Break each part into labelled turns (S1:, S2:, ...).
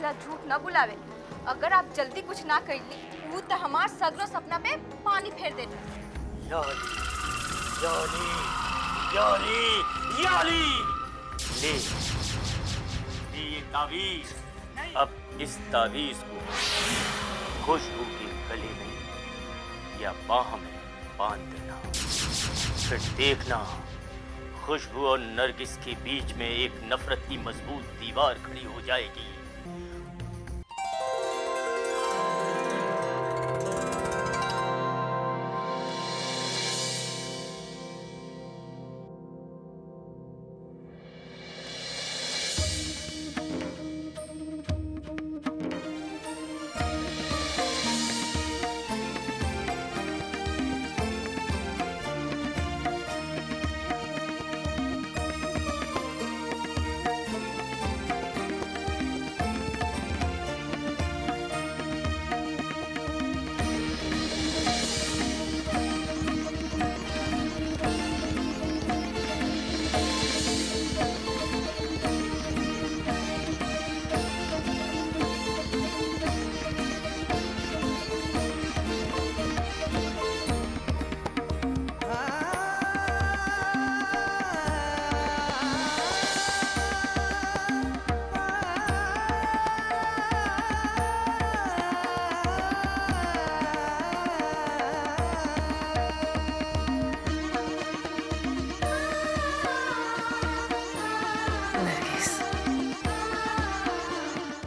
S1: अल्लाह झूठ न बुलावे। अगर आप जल्दी कुछ ना कैली वो तो हमार सगरो सपना पे पानी फेर देना।
S2: याली, याली, याली, याली। ले ये तावीज, अब इस तावीज को खुशबू के गले में या बाह में बांध देना। फिर देखना खुशबू और नरगिस के बीच में एक नफरत की मजबूत दीवार खड़ी हो जाएगी।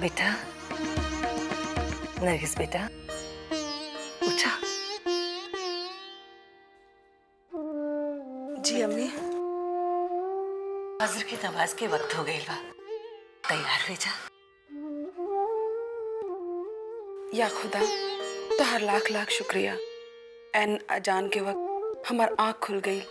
S3: बेटा, नरगिस बेटा, उठा।
S4: जी अम्मी।
S3: फजर की नमाज के वक्त हो गई बा, तैयार हो जा।
S4: या खुदा, तोहर लाख लाख शुक्रिया। एन अजान के वक्त हमार आँख खुल गई।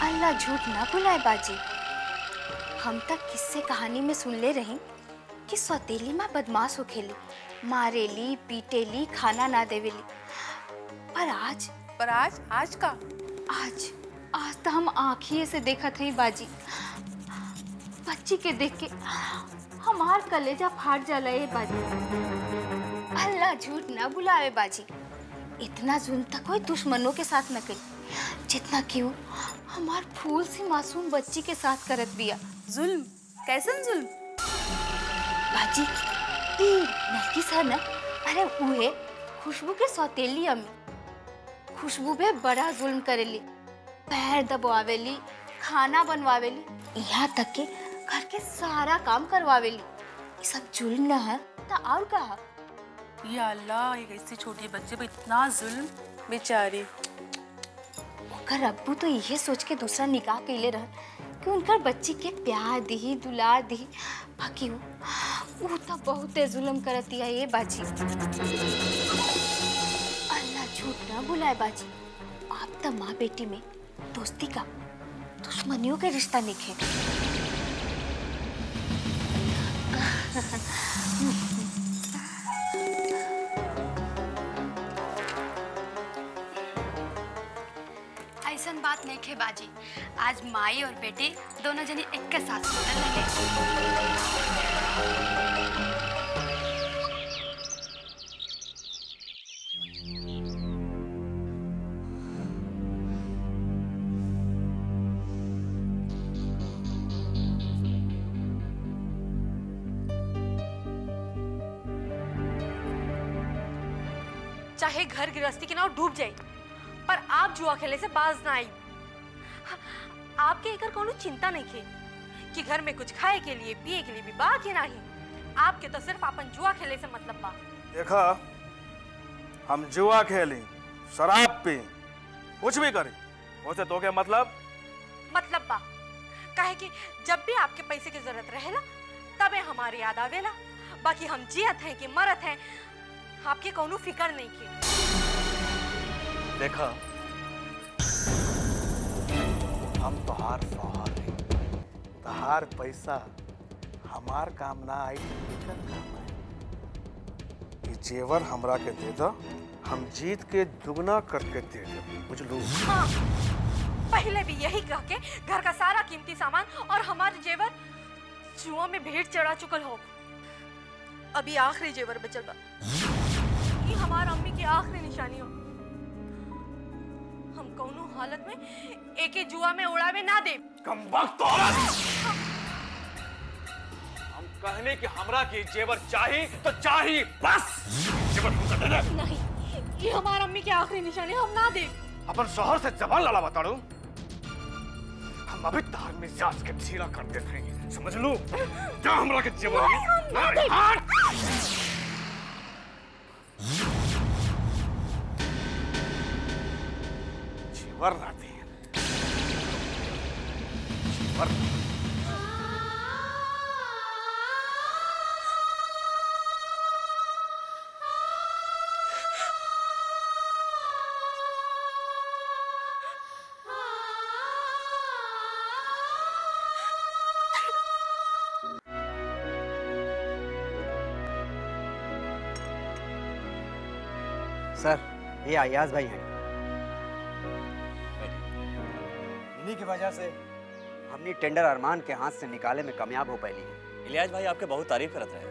S1: अल्लाह झूठ ना बुलाए बाजी। हम तक किस्से कहानी में सुन ले रही कि सौतेली माँ बदमाश हो खेली, मारेली, पीटेली, खाना ना देवेली। पर आज का? आज तो हम आँखिए से देखा थे बाजी। बच्ची के देख के हमार कलेजा फाट जाला है बाजी। अल्लाह झूठ ना बुलावे बाजी। इतना जुल्म तक कोई दुश्मनों के साथ न करी जितना क्यों हमार फूल सी मासूम बच्ची के साथ करत बिया।
S4: जुल्म? कैसन जुल्म?
S1: बाजी नरगिस है ना, अरे उहे खुशबू के सौतेली अम्मी। खुशबू पे बड़ा जुल्म करेली, पैर दबावेली, खाना बनवावेली, यहाँ तक के घर के सारा काम करवावेली। ये सब जुल्म न है तो और कहा?
S4: या अल्लाह, एक ऐसी छोटी बच्चे पे इतना जुल्म। बेचारी।
S1: ओकर अब्बू तो यही सोच के दूसरा निकाह कैले रह कि उनकर बच्ची के प्यार दी, दुलार दी। बाकी वो तो बहुत जुल्म करती है ये बाजी। अल्लाह झूठ ना बुलाए बाजी। आप तो माँ बेटी में दोस्ती का, दुश्मनियों के रिश्ता निखे।
S5: ऐसन बात नहीं खे बाजी। आज माई और बेटी दोनों जनी एक के साथ सुतल लगे।
S6: चाहे घर गृहस्थी के नाव डूब जाए, पर आप जुआ खेले से बाज ना आई। आपके एकर कोनो चिंता नहीं थे कि घर में कुछ खाए के लिए, पिए के लिए भी बा कि नहीं। आपके तो सिर्फ अपन जुआ खेले से मतलब बा।
S7: देखा, हम जुआ खेली, शराब पी, कुछ भी करी, उसे तो क्या मतलब
S6: बा काहे कि जब भी आपके पैसे की जरूरत रहेला तबे हमारी याद आवेला। बाकी हम जियत हैं कि मरत हैं, आपके कोनो फिकर नहीं की।
S7: देखा, हम तोहार सहार हैं, तोहार पैसा हमार काम ना आई इनकर काम आई। ये जेवर हमरा के दे दो, हम जीत के दुगना करके दे दो, बुझलू?
S6: हाँ, पहले भी यही कह के घर का सारा कीमती सामान और हमारे जेवर जुआ में भेंट चढ़ा चुकल हो। अभी आखिरी जेवर बचल बा, ये हमार अम्मी की आखिरी निशानी हो। हम कौनो हालत में एके जुआ में उड़ावे ना दे।
S7: कम वक्त औरत! हम कहने कि हमरा के जेवर चाहिए तो चाहिए, बस। जेवर तुम कर दे।
S6: नहीं, ये हमार अम्मी की आखिरी निशानी, हम ना दे।
S7: अपन शहर से जबान लाला बताड़ू, हम अभी तार मिजाज के चीरा कर देते हैं, समझ लो? क्या हमरा के जेवर जेवर लाते हैं, जेवर।
S8: सर, ये अयाज भाई हैं। इन्हीं की वजह से हमने टेंडर अरमान के हाथ से निकाले में कामयाब हो पाई है।
S2: इलियास भाई आपके बहुत तारीफ करत रहे।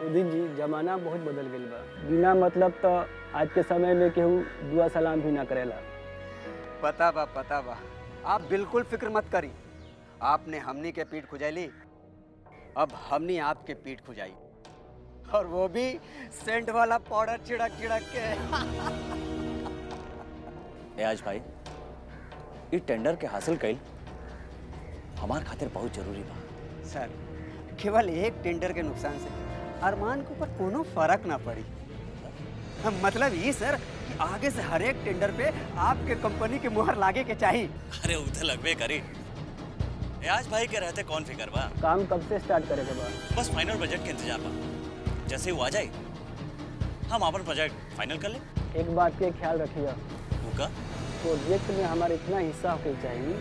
S9: उदिन जी, जमाना बहुत बदल गई बा। बिना मतलब तो आज के समय में केहू दुआ सलाम भी ना करेला।
S8: पता बा। आप बिल्कुल फिक्र मत करी। आपने हमनी के पीठ खुजाई, अब हमनी आपके पीठ खुजाई, और वो भी सेंट वाला पाउडर छिड़क के।
S2: एयाज भाई, ये टेंडर के हासिल कईल हमार खातिर बहुत जरूरी बा।
S8: सर, केवल एक टेंडर के नुकसान से अरमान के ऊपर कोनो फर्क ना पड़ी। मतलब ये सर कि आगे से हर एक टेंडर पे आपके कंपनी की मुहर लागे के चाहिए।
S2: अरे वो तो लगबे करी। एयाज भाई के रहते कौन फिकर बा।
S9: काम कब से स्टार्ट करेगा बा?
S2: बस फाइनल बजट के इंतजार बा। जैसे वो आ जाए हम अपन प्रोजेक्ट फाइनल कर ले।
S9: एक बात के ख्याल रखिएगा,
S2: वो का
S9: प्रोजेक्ट में हमारा इतना हिस्सा होना चाहिए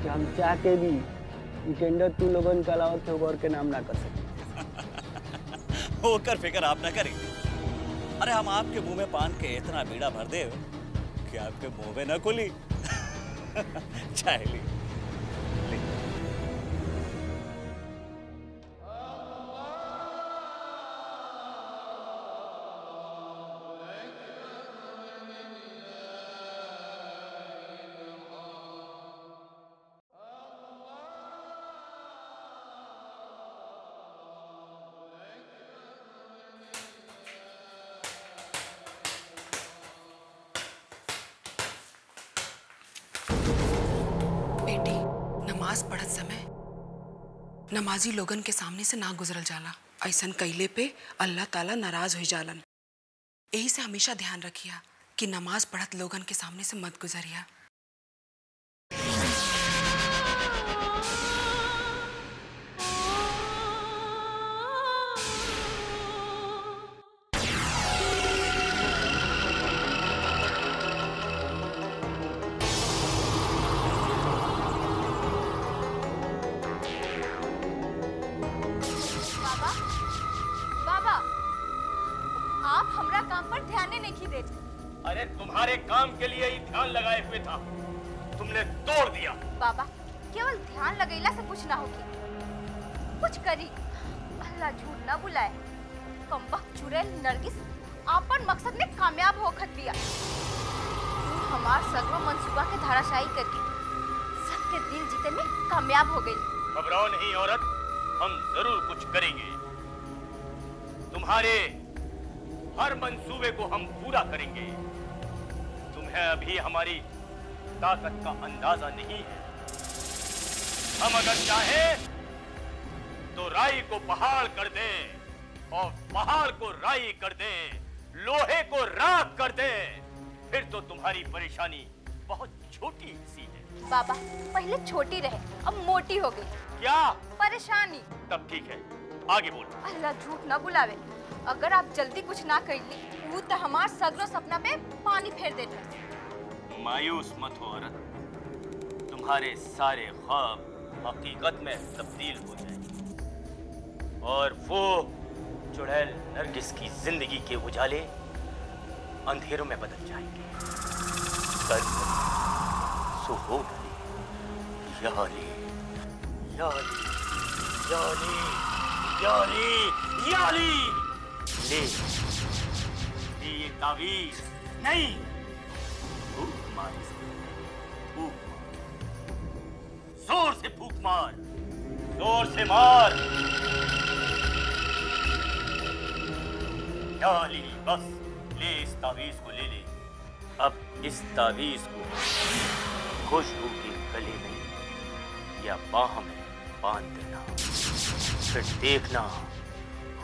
S9: कि हम चाह के भी ये टेंडर तू लोगों के अलावा केहू और के नाम ना कर सके।
S2: वो कर फिक्र आप ना करें। अरे हम आपके मुंह में पान के इतना बीड़ा भर दे कि आपके मुंह में ना खुली। चाय ली।
S4: बेटी, नमाज पढ़त समय नमाजी लोगन के सामने से ना गुजरल जाला। ऐसन कइले पे अल्लाह ताला नाराज हो जालन। यही से हमेशा ध्यान रखिया कि नमाज पढ़त लोगन के सामने से मत गुजरिया।
S2: अरे तुम्हारे काम के लिए ही ध्यान लगाए हुए था, तुमने तोड़ दिया।
S1: बाबा, केवल ध्यान लगैला से कुछ ना होगी, कुछ करी। अल्लाह झूठ ना बुलाए। कमबख्त चुड़ैल नरगिस आपन मकसद में कामयाब होखत बिया। हमार सगरो मंसूबा के धाराशाही करके सबके दिल जीते में कामयाब हो गई।
S2: घबराओ नहीं औरत, हम जरूर कुछ करेंगे। तुम्हारे हर मंसूबे को हम पूरा करेंगे। तुम्हें अभी हमारी ताकत का अंदाजा नहीं है। हम अगर चाहें तो राई को पहाड़ कर दें और पहाड़ को राई कर दें, लोहे को राख कर दें, फिर तो तुम्हारी परेशानी बहुत छोटी सी है।
S1: बाबा, पहले छोटी रहे, अब मोटी हो गई।
S2: क्या
S1: परेशानी?
S2: तब ठीक है, आगे बोलो।
S1: अल्लाह झूठ ना बुलावे। अगर आप जल्दी कुछ ना कर ली, वो तो हमार सगरो सपना पे पानी फेर देते।
S2: मायूस मत हो औरत, तुम्हारे सारे ख्वाब हकीकत में तब्दील हो जाएंगे। और वो चुड़ैल नरगिस की जिंदगी के उजाले अंधेरों में बदल जाएंगे। कर सुहो याली याली याली याली याली ले ये तावीज नहीं, फूक मार इसको, फूक जोर से फूक मार, जोर से मार। याली बस ले इस तावीज को ले ले। अब इस तावीज को खुशबू के गले में या बाह में बांध देना, फिर देखना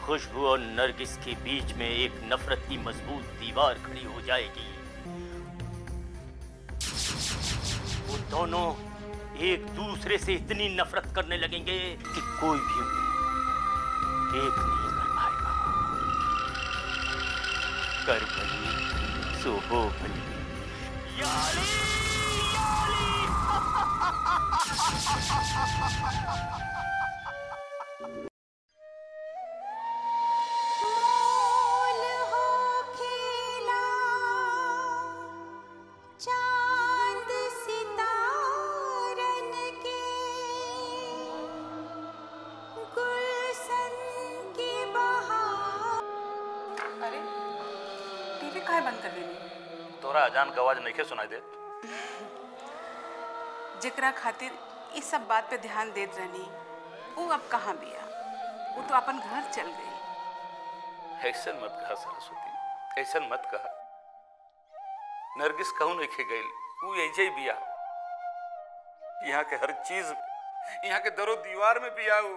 S2: खुशबू और नरगिस के बीच में एक नफरत की मजबूत दीवार खड़ी हो जाएगी। वो दोनों एक दूसरे से इतनी नफरत करने लगेंगे कि कोई भी उन्हें एक नहीं कर पाएगा। कर भली सो हो भली। याली
S10: अजान का आवाज नहीं सुनाई दे।
S4: जेकरा खातिर इस सब बात पे ध्यान देत रहनी, वो अब कहाँ बिया? वो तो अपन घर चल गई।
S10: ऐसा मत कहा सरस्वती, ऐसा मत कहा। नरगिस कहूँ नहीं खे गई, वो ऐसे ही बिया। यहाँ के हर चीज, यहाँ के दरो दीवार में बिया। वो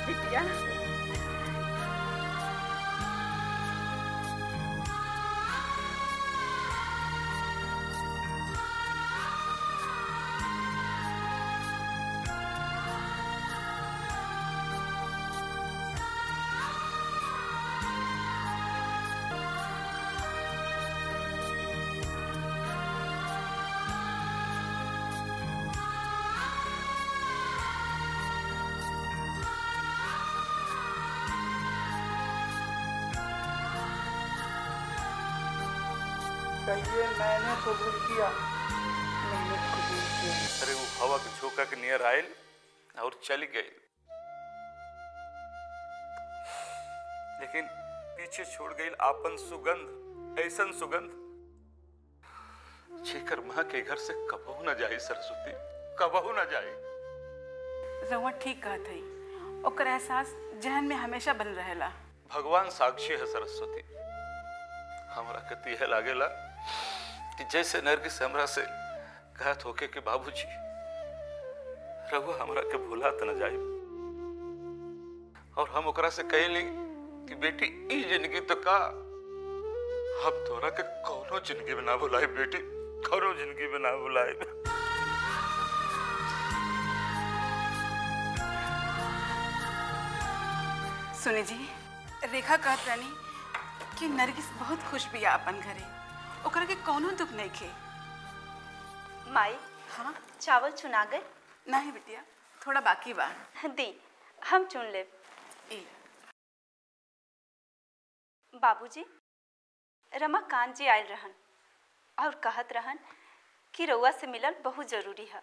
S4: बिटिया
S9: कहिए मैंने कबूल किया, मैंने कबूल किया।
S10: अरे वो हवा के झोंका के नियर आयल और चली गई, लेकिन पीछे छोड़ गई आपन सुगंध, ऐसन सुगंध जेकर माँ के घर से कबहू न जाए सरस्वती, कबहू न जाए।
S4: रउआ ठीक कहत हई, ओकर एहसास जहन में हमेशा बन रहेला।
S10: भगवान साक्षी है सरस्वती, हमरा के यह लागेला कि जैसे नरगिस हमरा से कहत होके कि बाबूजी रहुआ हमरा के भुला त न जाए, और हम ओकरा से कहली कि बेटी ई जिंदगी तो का हम तोरा के कौनो जिंदगी में ना भुलाए बेटी, कौनो जिंदगी में ना भुलाए।
S4: सुनी जी, रेखा कहत रानी कि नरगिस बहुत खुश बिया अपन घरे, ओकरा के कौनो दुख नहीं खे।
S11: माई
S4: हाँ
S11: चावल चुना गए?
S4: नहीं बिटिया, थोड़ा बाकी बा।
S11: दी हम चुन ले। बाबूजी रमाकांत जी आयल रहन और कहत रहन कि रउआ से मिलल बहुत जरूरी है,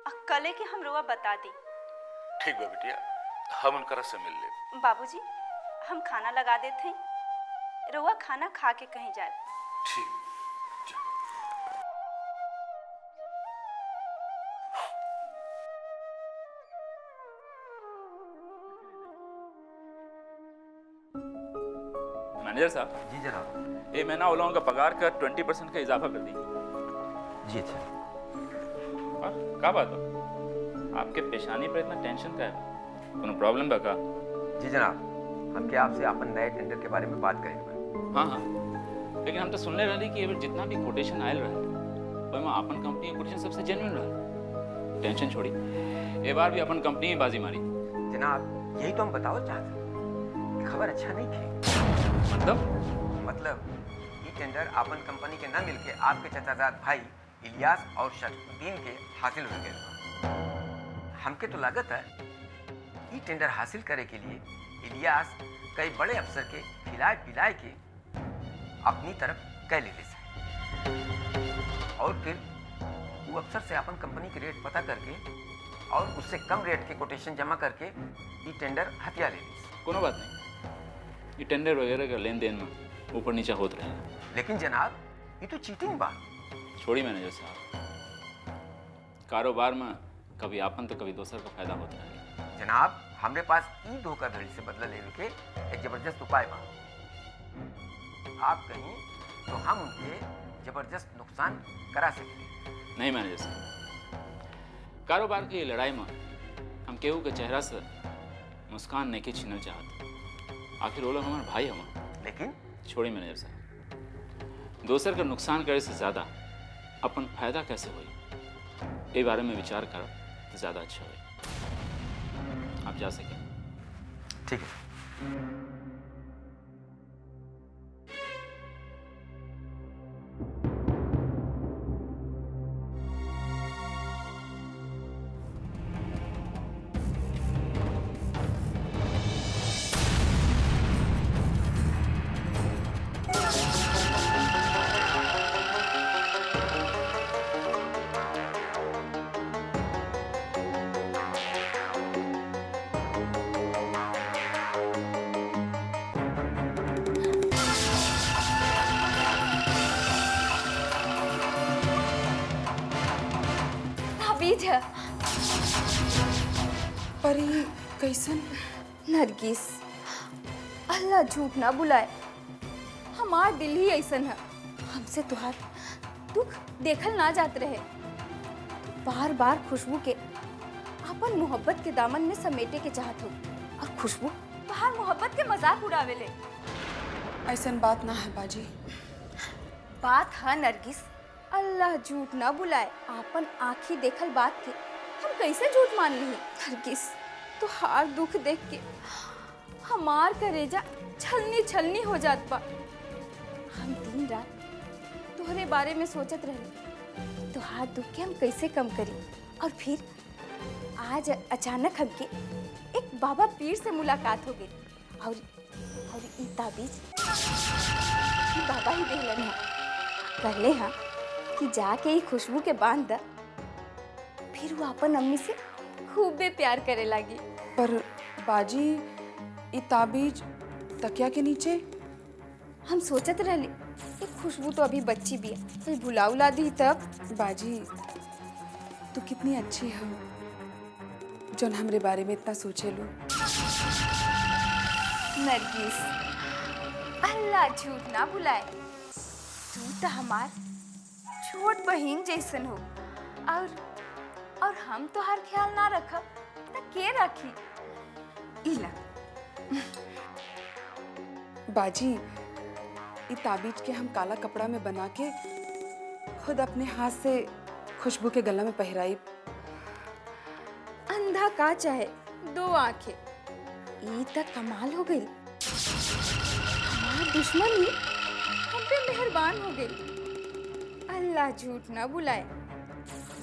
S11: और कले के हम रउआ बता दी।
S10: ठीक बा बिटिया, हम उनकरा से मिल ले।
S11: बाबूजी हम खाना लगा देते हैं, रउआ खाना खा के कहीं जाए।
S10: ठीक।
S12: मैनेजर साहब।
S13: जी जनाब।
S12: ये मैं ना उन लोगों का पगार का 20% का इजाफा कर दी।
S13: जी अच्छा।
S12: और क्या बात हो, आपके पेशानी पर इतना टेंशन का है? कोनो प्रॉब्लम बा का?
S13: जी जनाब, हम क्या आपसे अपन नए टेंडर के बारे में बात करेंगे।
S12: हाँ हाँ, लेकिन हम तो सुनने रही कि जितना भी कोटेशन आयल रहा है, अपन कंपनी का कोटेशन सबसे जेन्युइन रहा। टेंशन छोड़ी, ये बार भी अपन कंपनी में बाजी मारी।
S13: जनाब यही तो हम बताओ चाहते, खबर अच्छा नहीं थी। मतलब ये टेंडर अपन कंपनी के न मिलके आपके चचाजाद भाई इलियास और शरफुद्दीन के हासिल हो गए। हमके तो लागत है ये टेंडर हासिल करे के लिए इलियास कई बड़े अफसर के खिलाए पिलाए के अपनी तरफ कह ले और फिर वो अफसर से अपन कंपनी के रेट पता करके और उससे कम रेट के कोटेशन जमा करके ये टेंडर हथिया ले ली।
S12: कोनो बात नहीं, ये टेंडर वगैरह का लेन देन में ऊपर नीचे होता रहेगा।
S13: लेकिन जनाब ये तो चीटिंग बा।
S12: छोड़ी मैनेजर साहब, कारोबार में कभी आपन तो कभी दोसर का फायदा होता रहेगा।
S13: जनाब हमरे पास ई धोखाधड़ी से बदला लेने के एक जबरदस्त उपाय बा। आप कहीं तो हम उनके जबरदस्त नुकसान करा सकते।
S12: नहीं मैनेजर साहब, कारोबार की लड़ाई में हम केहू के चेहरा से मुस्कान नहीं के छीनल चाहत। आखिर वो लोग हमारे भाई हम।
S13: लेकिन
S12: छोड़ी मैनेजर साहब, दोसर का नुकसान करे से ज्यादा अपन फायदा कैसे होई, ए बारे में विचार कर तो ज्यादा अच्छा होई। आप जा सकें।
S13: ठीक है।
S4: परी कैसन?
S1: नरगिस, अल्लाह झूठ ना बुलाए, हमार दिल ही ऐसन है। हमसे तुहार दुख देखल ना जात रहे। बार बार खुशबू के अपन मोहब्बत के दामन में समेटे के चाहत हो और खुशबू तुहार मोहब्बत के मजाक उड़ावेले।
S4: ऐसन बात ना है बाजी।
S1: बात है नरगिस, अल्लाह झूठ ना बुलाए। आपन आँखी देखल बात के हम कैसे झूठ मान ली? नरगिस, तुहार दुख देख के हमार करेजा छलनी छलनी हो जात बा। हम दिन रात तोहरे बारे में सोचत रहे, तुहार दुख के हम कैसे कम करी। और फिर आज अचानक हमके एक बाबा पीर से मुलाकात हो गई और ई ताबीज बाबा ही देहलन है। कहले हाँ कि जाके ही खुशबू के बांध द, फिर वो अपन अम्मी से खूबे प्यार करे लगी।
S4: पर बाजी ई ताबीज तकिया के नीचे?
S1: हम सोचत रहली कि खुशबू तो अभी बच्ची भी है, कोई भुला उला दी तब।
S4: बाजी तू कितनी अच्छी हो जोन हमरे बारे में इतना सोचे लो।
S1: नरगिस, अल्लाह झूठ ना बुलाए, तू तो हमार छोट बहन जैसन हो और हम तो हर ख्याल ना रखब तो के रखी?
S4: इला बाजी ई ताबीज के हम काला कपड़ा में बना के खुद अपने हाथ से खुशबू के गला में पहराई।
S1: अंधा का चाहे दो आंखें, ये तक कमाल हो गई। हमारा दुश्मन ही हम पे मेहरबान हो गई। अल्लाह झूठ ना बुलाए,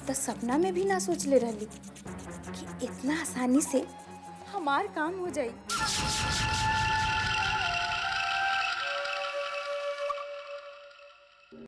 S1: तो सपना में भी ना सोच ले रही कि इतना आसानी से हमार काम हो जाए।